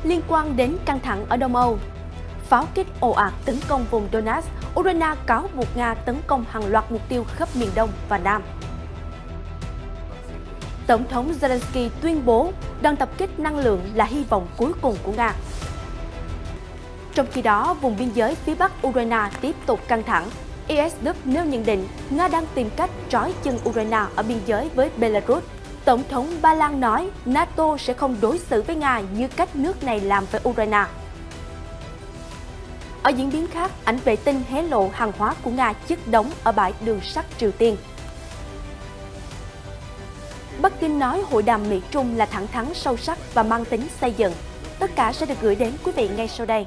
Liên quan đến căng thẳng ở Đông Âu, pháo kích ồ ạt tấn công vùng Donetsk, Ukraine cáo buộc Nga tấn công hàng loạt mục tiêu khắp miền Đông và Nam. Tổng thống Zelensky tuyên bố đòn tập kích năng lượng là hy vọng cuối cùng của Nga. Trong khi đó, vùng biên giới phía Bắc Ukraine tiếp tục căng thẳng. IS-Đức nêu nhận định Nga đang tìm cách trói chân Ukraine ở biên giới với Belarus. Tổng thống Ba Lan nói NATO sẽ không đối xử với Nga như cách nước này làm với Ukraine. Ở diễn biến khác, ảnh vệ tinh hé lộ hàng hóa của Nga chất đống ở bãi đường sắt Triều Tiên. Bắc Kinh nói hội đàm Mỹ-Trung là thẳng thắn sâu sắc và mang tính xây dựng. Tất cả sẽ được gửi đến quý vị ngay sau đây.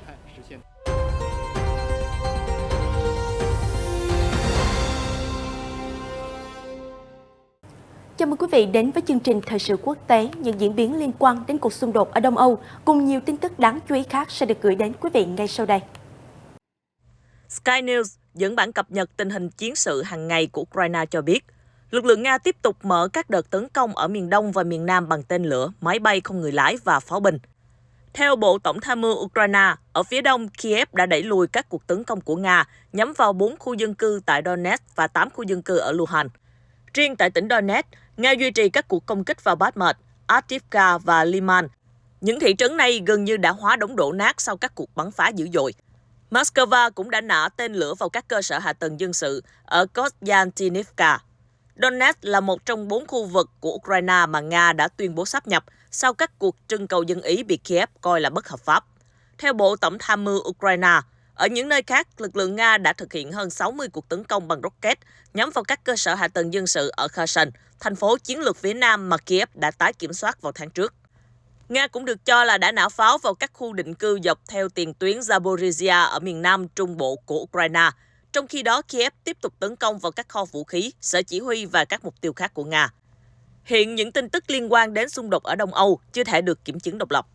Chào mừng quý vị đến với chương trình Thời sự quốc tế, những diễn biến liên quan đến cuộc xung đột ở Đông Âu cùng nhiều tin tức đáng chú ý khác sẽ được gửi đến quý vị ngay sau đây. Sky News dẫn bản cập nhật tình hình chiến sự hàng ngày của Ukraine cho biết, lực lượng Nga tiếp tục mở các đợt tấn công ở miền Đông và miền Nam bằng tên lửa, máy bay không người lái và pháo binh. Theo Bộ Tổng tham mưu Ukraine, ở phía đông, Kiev đã đẩy lùi các cuộc tấn công của Nga nhắm vào 4 khu dân cư tại Donetsk và 8 khu dân cư ở Luhansk. Riêng tại tỉnh Donetsk, Nga duy trì các cuộc công kích vào Bakhmut, Avdiivka và Liman. Những thị trấn này gần như đã hóa đống đổ nát sau các cuộc bắn phá dữ dội. Moscow cũng đã nã tên lửa vào các cơ sở hạ tầng dân sự ở Kostyantynivka. Donetsk là một trong 4 khu vực của Ukraine mà Nga đã tuyên bố sáp nhập sau các cuộc trưng cầu dân Ý bị Kiev coi là bất hợp pháp. Theo Bộ Tổng tham mưu Ukraine, ở những nơi khác, lực lượng Nga đã thực hiện hơn 60 cuộc tấn công bằng rocket nhắm vào các cơ sở hạ tầng dân sự ở Kherson, thành phố chiến lược phía Nam mà Kiev đã tái kiểm soát vào tháng trước. Nga cũng được cho là đã nã pháo vào các khu định cư dọc theo tiền tuyến Zaporizhia ở miền Nam trung bộ của Ukraine. Trong khi đó, Kiev tiếp tục tấn công vào các kho vũ khí, sở chỉ huy và các mục tiêu khác của Nga. Hiện những tin tức liên quan đến xung đột ở Đông Âu chưa thể được kiểm chứng độc lập.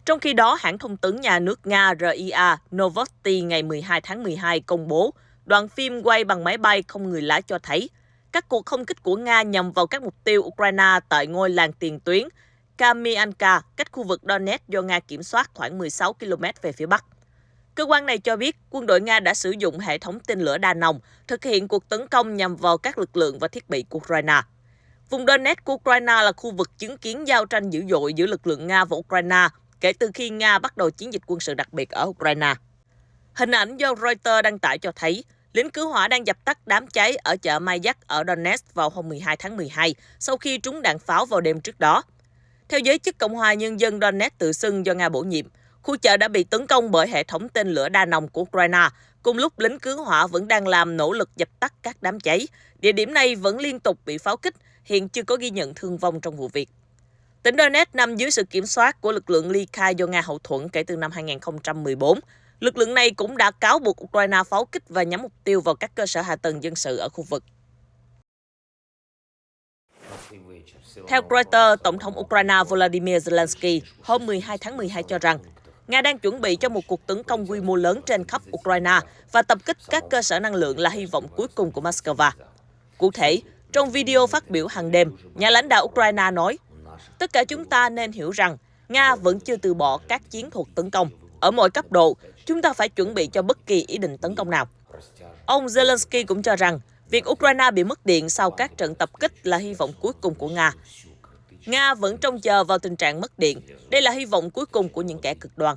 Trong khi đó, hãng thông tấn nhà nước Nga RIA Novosti ngày 12 tháng 12 công bố đoạn phim quay bằng máy bay không người lái cho thấy các cuộc không kích của Nga nhằm vào các mục tiêu Ukraine tại ngôi làng tiền tuyến Kamianka, cách khu vực Donetsk do Nga kiểm soát khoảng 16 km về phía Bắc. Cơ quan này cho biết quân đội Nga đã sử dụng hệ thống tên lửa đa nòng thực hiện cuộc tấn công nhằm vào các lực lượng và thiết bị của Ukraine. Vùng Donetsk của Ukraine là khu vực chứng kiến giao tranh dữ dội giữa lực lượng Nga và Ukraine kể từ khi Nga bắt đầu chiến dịch quân sự đặc biệt ở Ukraine. Hình ảnh do Reuters đăng tải cho thấy lính cứu hỏa đang dập tắt đám cháy ở chợ Mayak ở Donetsk vào hôm 12 tháng 12 sau khi trúng đạn pháo vào đêm trước đó. Theo giới chức Cộng hòa Nhân dân Donetsk tự xưng do Nga bổ nhiệm, khu chợ đã bị tấn công bởi hệ thống tên lửa đa nòng của Ukraine, cùng lúc lính cứu hỏa vẫn đang làm nỗ lực dập tắt các đám cháy. Địa điểm này vẫn liên tục bị pháo kích, hiện chưa có ghi nhận thương vong trong vụ việc. Tỉnh Donetsk nằm dưới sự kiểm soát của lực lượng ly khai do Nga hậu thuẫn kể từ năm 2014. Lực lượng này cũng đã cáo buộc Ukraine pháo kích và nhắm mục tiêu vào các cơ sở hạ tầng dân sự ở khu vực. Theo Reuters, Tổng thống Ukraine Volodymyr Zelensky hôm 12 tháng 12 cho rằng Nga đang chuẩn bị cho một cuộc tấn công quy mô lớn trên khắp Ukraine và tập kích các cơ sở năng lượng là hy vọng cuối cùng của Moscow. Cụ thể, trong video phát biểu hàng đêm, nhà lãnh đạo Ukraine nói, tất cả chúng ta nên hiểu rằng Nga vẫn chưa từ bỏ các chiến thuật tấn công. Ở mọi cấp độ, chúng ta phải chuẩn bị cho bất kỳ ý định tấn công nào. Ông Zelensky cũng cho rằng việc Ukraine bị mất điện sau các trận tập kích là hy vọng cuối cùng của Nga. Nga vẫn trông chờ vào tình trạng mất điện. Đây là hy vọng cuối cùng của những kẻ cực đoan.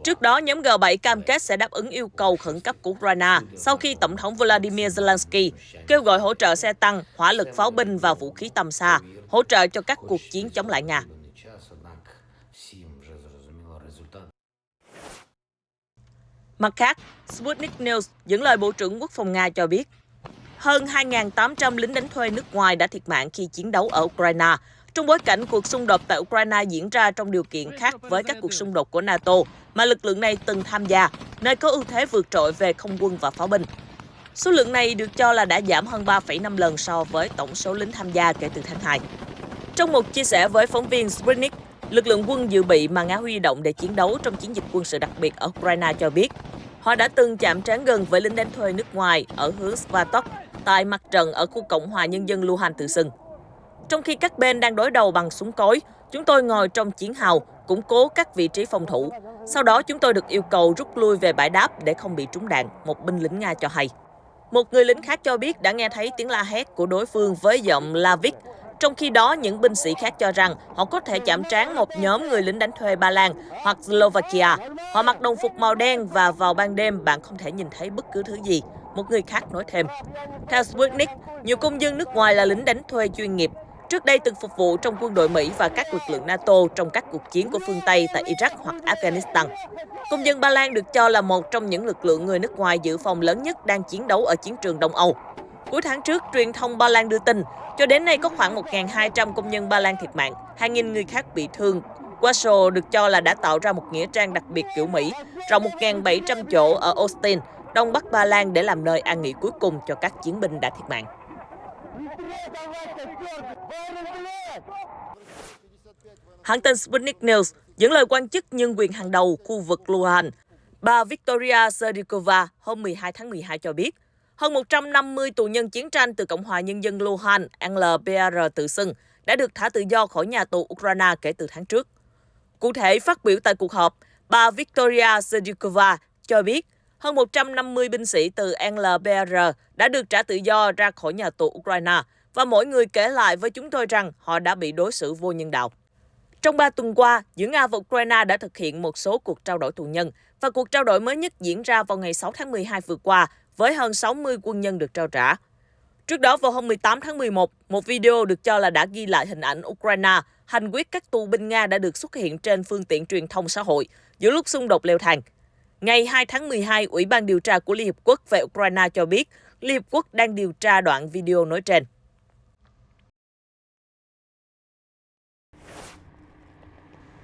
Trước đó, nhóm G7 cam kết sẽ đáp ứng yêu cầu khẩn cấp của Ukraine sau khi Tổng thống Volodymyr Zelensky kêu gọi hỗ trợ xe tăng, hỏa lực pháo binh và vũ khí tầm xa, hỗ trợ cho các cuộc chiến chống lại Nga. Mặt khác, Sputnik News dẫn lời Bộ trưởng Quốc phòng Nga cho biết, hơn 2.800 lính đánh thuê nước ngoài đã thiệt mạng khi chiến đấu ở Ukraine, trong bối cảnh cuộc xung đột tại Ukraine diễn ra trong điều kiện khác với các cuộc xung đột của NATO mà lực lượng này từng tham gia, nơi có ưu thế vượt trội về không quân và pháo binh. Số lượng này được cho là đã giảm hơn 3,5 lần so với tổng số lính tham gia kể từ tháng 2. Trong một chia sẻ với phóng viên Sputnik, lực lượng quân dự bị mà Nga huy động để chiến đấu trong chiến dịch quân sự đặc biệt ở Ukraine cho biết, họ đã từng chạm trán gần với lính đánh thuê nước ngoài ở hướng Svatok tại mặt trận ở khu Cộng hòa Nhân dân Luhansk tự xưng. Trong khi các bên đang đối đầu bằng súng cối, chúng tôi ngồi trong chiến hào, củng cố các vị trí phòng thủ. Sau đó chúng tôi được yêu cầu rút lui về bãi đáp để không bị trúng đạn, một binh lính Nga cho hay. Một người lính khác cho biết đã nghe thấy tiếng la hét của đối phương với giọng Slavic. Trong khi đó, những binh sĩ khác cho rằng họ có thể chạm trán một nhóm người lính đánh thuê Ba Lan hoặc Slovakia. Họ mặc đồng phục màu đen và vào ban đêm bạn không thể nhìn thấy bất cứ thứ gì, một người khác nói thêm. Theo Sputnik, nhiều công dân nước ngoài là lính đánh thuê chuyên nghiệp. Trước đây từng phục vụ trong quân đội Mỹ và các lực lượng NATO trong các cuộc chiến của phương Tây tại Iraq hoặc Afghanistan. Công dân Ba Lan được cho là một trong những lực lượng người nước ngoài dự phòng lớn nhất đang chiến đấu ở chiến trường Đông Âu. Cuối tháng trước, truyền thông Ba Lan đưa tin, cho đến nay có khoảng 1.200 công nhân Ba Lan thiệt mạng, hàng nghìn người khác bị thương. Warsaw được cho là đã tạo ra một nghĩa trang đặc biệt kiểu Mỹ, rộng 1.700 chỗ ở Austin, Đông Bắc Ba Lan để làm nơi an nghỉ cuối cùng cho các chiến binh đã thiệt mạng. Hãng tin Sputnik News dẫn lời quan chức nhân quyền hàng đầu khu vực Luhansk, bà Victoria Serikova hôm 12 tháng 12 cho biết, hơn 150 tù nhân chiến tranh từ Cộng hòa Nhân dân Luhansk LPR tự xưng đã được thả tự do khỏi nhà tù Ukraine kể từ tháng trước. Cụ thể, phát biểu tại cuộc họp, bà Victoria Serikova cho biết hơn 150 binh sĩ từ LPR đã được trả tự do ra khỏi nhà tù Ukraine và mỗi người kể lại với chúng tôi rằng họ đã bị đối xử vô nhân đạo. Trong 3 tuần qua, giữa Nga và Ukraine đã thực hiện một số cuộc trao đổi tù nhân và cuộc trao đổi mới nhất diễn ra vào ngày 6 tháng 12 vừa qua với hơn 60 quân nhân được trao trả. Trước đó vào hôm 18 tháng 11, một video được cho là đã ghi lại hình ảnh Ukraine hành quyết các tù binh Nga đã được xuất hiện trên phương tiện truyền thông xã hội giữa lúc xung đột leo thang. Ngày 2 tháng 12, Ủy ban điều tra của Liên Hiệp Quốc về Ukraine cho biết Liên Hiệp Quốc đang điều tra đoạn video nói trên.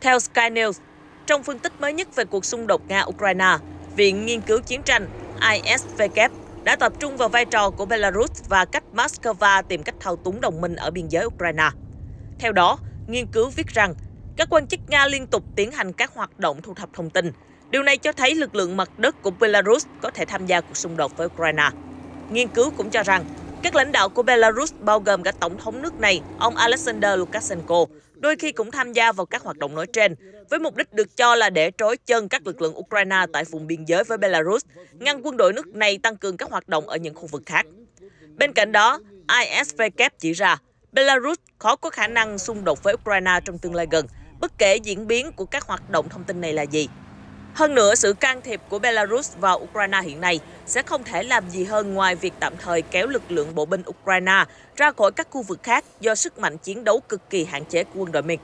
Theo Sky News, trong phân tích mới nhất về cuộc xung đột Nga-Ukraine, Viện Nghiên cứu Chiến tranh ISW đã tập trung vào vai trò của Belarus và cách Moscow tìm cách thao túng đồng minh ở biên giới Ukraine. Theo đó, nghiên cứu viết rằng các quan chức Nga liên tục tiến hành các hoạt động thu thập thông tin. Điều này cho thấy lực lượng mặt đất của Belarus có thể tham gia cuộc xung đột với Ukraine. Nghiên cứu cũng cho rằng các lãnh đạo của Belarus, bao gồm cả tổng thống nước này, ông Alexander Lukashenko, đôi khi cũng tham gia vào các hoạt động nói trên, với mục đích được cho là để trói chân các lực lượng Ukraine tại vùng biên giới với Belarus, ngăn quân đội nước này tăng cường các hoạt động ở những khu vực khác. Bên cạnh đó, ISW chỉ ra Belarus khó có khả năng xung đột với Ukraine trong tương lai gần, bất kể diễn biến của các hoạt động thông tin này là gì. Hơn nữa, sự can thiệp của Belarus vào Ukraine hiện nay sẽ không thể làm gì hơn ngoài việc tạm thời kéo lực lượng bộ binh Ukraine ra khỏi các khu vực khác do sức mạnh chiến đấu cực kỳ hạn chế của quân đội Minsk.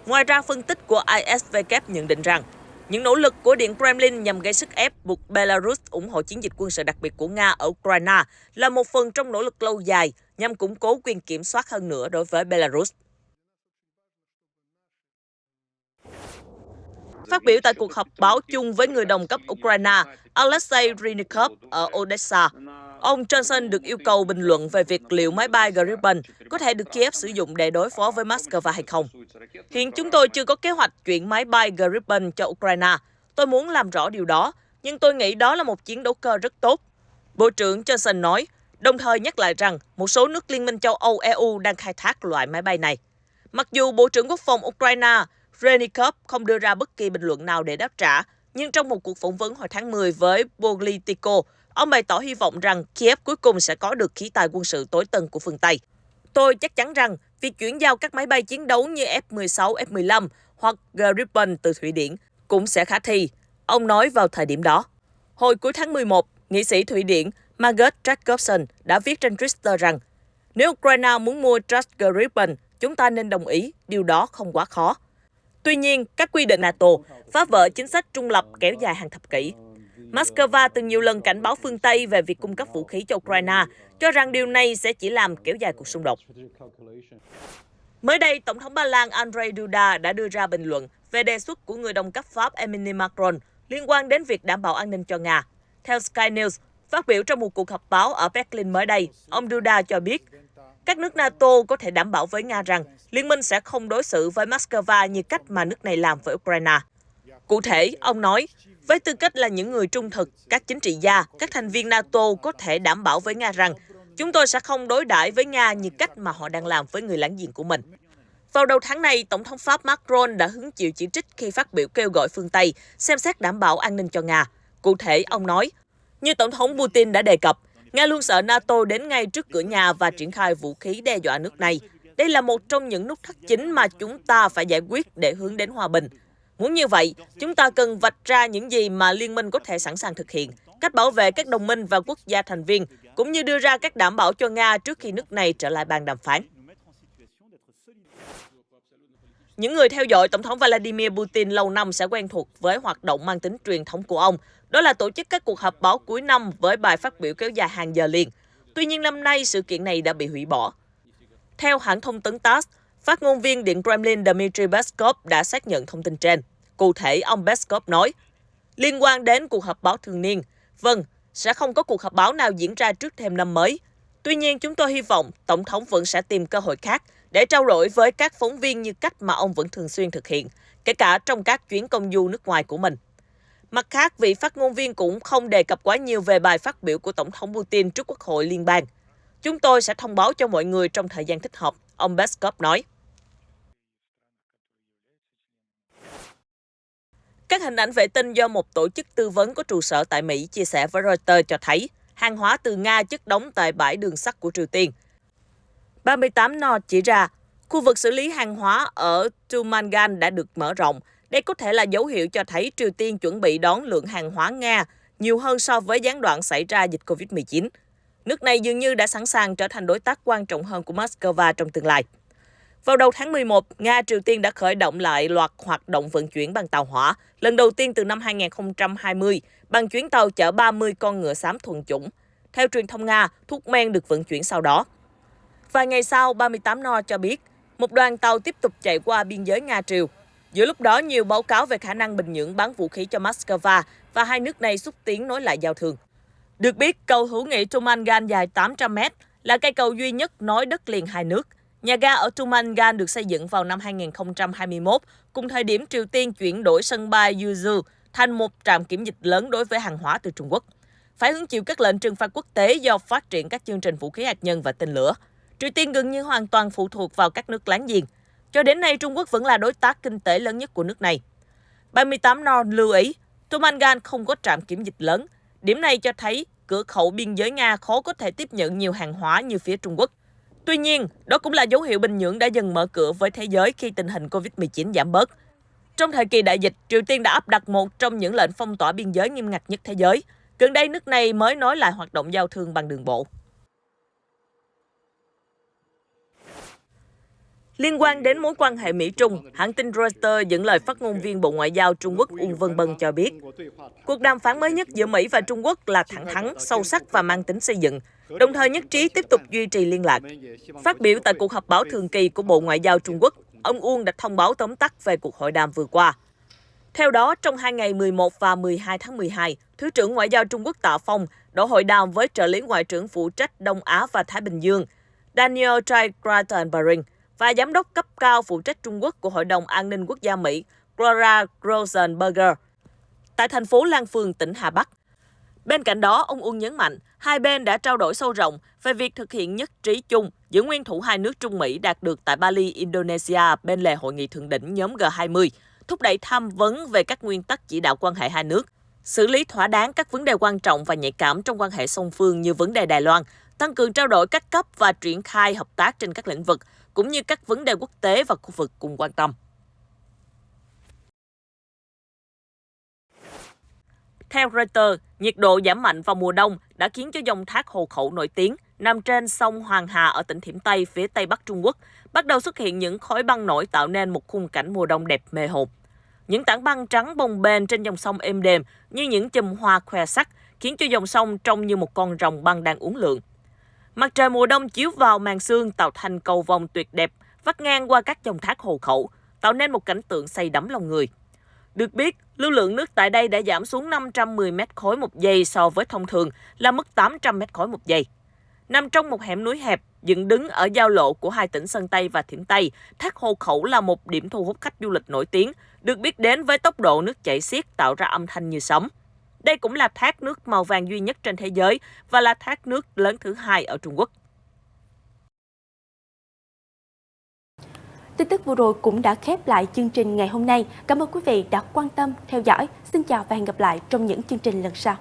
Ngoài ra, phân tích của ISW nhận định rằng những nỗ lực của Điện Kremlin nhằm gây sức ép buộc Belarus ủng hộ chiến dịch quân sự đặc biệt của Nga ở Ukraine là một phần trong nỗ lực lâu dài nhằm củng cố quyền kiểm soát hơn nữa đối với Belarus. Phát biểu tại cuộc họp báo chung với người đồng cấp Ukraine Alexei Rynikov ở Odessa, ông Johnson được yêu cầu bình luận về việc liệu máy bay Gripen có thể được Kiev sử dụng để đối phó với Moscow hay không. Hiện chúng tôi chưa có kế hoạch chuyển máy bay Gripen cho Ukraine. Tôi muốn làm rõ điều đó, nhưng tôi nghĩ đó là một chiến đấu cơ rất tốt. Bộ trưởng Johnson nói, đồng thời nhắc lại rằng một số nước Liên minh châu Âu EU đang khai thác loại máy bay này. Mặc dù Bộ trưởng Quốc phòng Ukraine Rynikov không đưa ra bất kỳ bình luận nào để đáp trả, nhưng trong một cuộc phỏng vấn hồi tháng 10 với Politico, ông bày tỏ hy vọng rằng Kiev cuối cùng sẽ có được khí tài quân sự tối tân của phương Tây. Tôi chắc chắn rằng việc chuyển giao các máy bay chiến đấu như F-16, F-15 hoặc Gripen từ Thụy Điển cũng sẽ khả thi, ông nói vào thời điểm đó. Hồi cuối tháng 11, nghị sĩ Thụy Điển Margot Jacobson đã viết trên Twitter rằng nếu Ukraine muốn mua Jas Gripen, chúng ta nên đồng ý, điều đó không quá khó. Tuy nhiên, các quy định NATO phá vỡ chính sách trung lập kéo dài hàng thập kỷ. Moscow từng nhiều lần cảnh báo phương Tây về việc cung cấp vũ khí cho Ukraine, cho rằng điều này sẽ chỉ làm kéo dài cuộc xung đột. Mới đây, Tổng thống Ba Lan Andrzej Duda đã đưa ra bình luận về đề xuất của người đồng cấp Pháp Emmanuel Macron liên quan đến việc đảm bảo an ninh cho Nga. Theo Sky News, phát biểu trong một cuộc họp báo ở Berlin mới đây, ông Duda cho biết các nước NATO có thể đảm bảo với Nga rằng liên minh sẽ không đối xử với Moscow như cách mà nước này làm với Ukraine. Cụ thể, ông nói, với tư cách là những người trung thực, các chính trị gia, các thành viên NATO có thể đảm bảo với Nga rằng Chúng tôi sẽ không đối đãi với Nga như cách mà họ đang làm với người láng giềng của mình. Vào đầu tháng này, Tổng thống Pháp Macron đã hứng chịu chỉ trích khi phát biểu kêu gọi phương Tây xem xét đảm bảo an ninh cho Nga. Cụ thể, ông nói, như Tổng thống Putin đã đề cập, Nga luôn sợ NATO đến ngay trước cửa nhà và triển khai vũ khí đe dọa nước này. Đây là một trong những nút thắt chính mà chúng ta phải giải quyết để hướng đến hòa bình. Muốn như vậy, chúng ta cần vạch ra những gì mà liên minh có thể sẵn sàng thực hiện, cách bảo vệ các đồng minh và quốc gia thành viên, cũng như đưa ra các đảm bảo cho Nga trước khi nước này trở lại bàn đàm phán. Những người theo dõi Tổng thống Vladimir Putin lâu năm sẽ quen thuộc với hoạt động mang tính truyền thống của ông, đó là tổ chức các cuộc họp báo cuối năm với bài phát biểu kéo dài hàng giờ liền. Tuy nhiên năm nay, sự kiện này đã bị hủy bỏ. Theo hãng thông tấn TASS, phát ngôn viên Điện Kremlin Dmitry Peskov đã xác nhận thông tin trên. Cụ thể, ông Peskov nói, liên quan đến cuộc họp báo thường niên, vâng, sẽ không có cuộc họp báo nào diễn ra trước thềm năm mới. Tuy nhiên, chúng tôi hy vọng Tổng thống vẫn sẽ tìm cơ hội khác để trao đổi với các phóng viên như cách mà ông vẫn thường xuyên thực hiện, kể cả trong các chuyến công du nước ngoài của mình. Mặt khác, vị phát ngôn viên cũng không đề cập quá nhiều về bài phát biểu của Tổng thống Putin trước Quốc hội Liên bang. Chúng tôi sẽ thông báo cho mọi người trong thời gian thích hợp, ông Peskov nói. Các hình ảnh vệ tinh do một tổ chức tư vấn có trụ sở tại Mỹ chia sẻ với Reuters cho thấy hàng hóa từ Nga chất đống tại bãi đường sắt của Triều Tiên. 38 North chỉ ra, khu vực xử lý hàng hóa ở Tumangan đã được mở rộng. Đây có thể là dấu hiệu cho thấy Triều Tiên chuẩn bị đón lượng hàng hóa Nga nhiều hơn so với gián đoạn xảy ra dịch COVID-19. Nước này dường như đã sẵn sàng trở thành đối tác quan trọng hơn của Moscow trong tương lai. Vào đầu tháng 11, Nga-Triều Tiên đã khởi động lại loạt hoạt động vận chuyển bằng tàu hỏa, lần đầu tiên từ năm 2020, bằng chuyến tàu chở 30 con ngựa xám thuần chủng. Theo truyền thông Nga, thuốc men được vận chuyển sau đó. Vài ngày sau, 38 North cho biết, một đoàn tàu tiếp tục chạy qua biên giới Nga-Triều. Giữa lúc đó, nhiều báo cáo về khả năng Bình Nhưỡng bán vũ khí cho Moscow và hai nước này xúc tiến nối lại giao thương. Được biết, cầu hữu nghị Tumangan dài 800 mét là cây cầu duy nhất nối đất liền hai nước. Nhà ga ở Tumangan được xây dựng vào năm 2021, cùng thời điểm Triều Tiên chuyển đổi sân bay Yeosu thành một trạm kiểm dịch lớn đối với hàng hóa từ Trung Quốc. Phải hứng chịu các lệnh trừng phạt quốc tế do phát triển các chương trình vũ khí hạt nhân và tên lửa. Triều Tiên gần như hoàn toàn phụ thuộc vào các nước láng giềng. Cho đến nay, Trung Quốc vẫn là đối tác kinh tế lớn nhất của nước này. 38 North lưu ý, Tumangan không có trạm kiểm dịch lớn. Điểm này cho thấy cửa khẩu biên giới Nga khó có thể tiếp nhận nhiều hàng hóa như phía Trung Quốc. Tuy nhiên, đó cũng là dấu hiệu Bình Nhưỡng đã dần mở cửa với thế giới khi tình hình COVID-19 giảm bớt. Trong thời kỳ đại dịch, Triều Tiên đã áp đặt một trong những lệnh phong tỏa biên giới nghiêm ngặt nhất thế giới. Gần đây, nước này mới nối lại hoạt động giao thương bằng đường bộ. Liên quan đến mối quan hệ Mỹ-Trung, hãng tin Reuters dẫn lời phát ngôn viên Bộ Ngoại giao Trung Quốc Uông Vân Bân cho biết, cuộc đàm phán mới nhất giữa Mỹ và Trung Quốc là thẳng thắn, sâu sắc và mang tính xây dựng, đồng thời nhất trí tiếp tục duy trì liên lạc. Phát biểu tại cuộc họp báo thường kỳ của Bộ Ngoại giao Trung Quốc, ông Uông đã thông báo tóm tắt về cuộc hội đàm vừa qua. Theo đó, trong hai ngày 11 và 12 tháng 12, Thứ trưởng Ngoại giao Trung Quốc Tạ Phong đã hội đàm với trợ lý Ngoại trưởng phụ trách Đông Á và Thái Bình Dương, Daniel Chai-Kratenbaring, và giám đốc cấp cao phụ trách Trung Quốc của Hội đồng An ninh Quốc gia Mỹ, Clara Rosenberger, tại thành phố Lan Phương, tỉnh Hà Bắc. Bên cạnh đó, ông Uông nhấn mạnh, hai bên đã trao đổi sâu rộng về việc thực hiện nhất trí chung giữa nguyên thủ hai nước Trung Mỹ đạt được tại Bali, Indonesia bên lề hội nghị thượng đỉnh nhóm G20, thúc đẩy tham vấn về các nguyên tắc chỉ đạo quan hệ hai nước, xử lý thỏa đáng các vấn đề quan trọng và nhạy cảm trong quan hệ song phương như vấn đề Đài Loan, tăng cường trao đổi các cấp và triển khai hợp tác trên các lĩnh vực, cũng như các vấn đề quốc tế và khu vực cùng quan tâm. Theo Reuters, nhiệt độ giảm mạnh vào mùa đông đã khiến cho dòng thác Hồ Khẩu nổi tiếng nằm trên sông Hoàng Hà ở tỉnh Thiểm Tây phía Tây Bắc Trung Quốc bắt đầu xuất hiện những khối băng nổi tạo nên một khung cảnh mùa đông đẹp mê hồn. Những tảng băng trắng bồng bềnh trên dòng sông êm đềm như những chùm hoa khoe sắc khiến cho dòng sông trông như một con rồng băng đang uốn lượn. Mặt trời mùa đông chiếu vào màn sương tạo thành cầu vồng tuyệt đẹp vắt ngang qua các dòng thác Hồ Khẩu, tạo nên một cảnh tượng say đắm lòng người. Được biết, lưu lượng nước tại đây đã giảm xuống 510 mét khối một giây so với thông thường là mức 800 mét khối một giây. Nằm trong một hẻm núi hẹp, dựng đứng ở giao lộ của hai tỉnh Sơn Tây và Thiểm Tây, thác Hồ Khẩu là một điểm thu hút khách du lịch nổi tiếng, được biết đến với tốc độ nước chảy xiết tạo ra âm thanh như sấm. Đây cũng là thác nước màu vàng duy nhất trên thế giới và là thác nước lớn thứ hai ở Trung Quốc. Tin tức vừa rồi cũng đã khép lại chương trình ngày hôm nay. Cảm ơn quý vị đã quan tâm theo dõi. Xin chào và hẹn gặp lại trong những chương trình lần sau.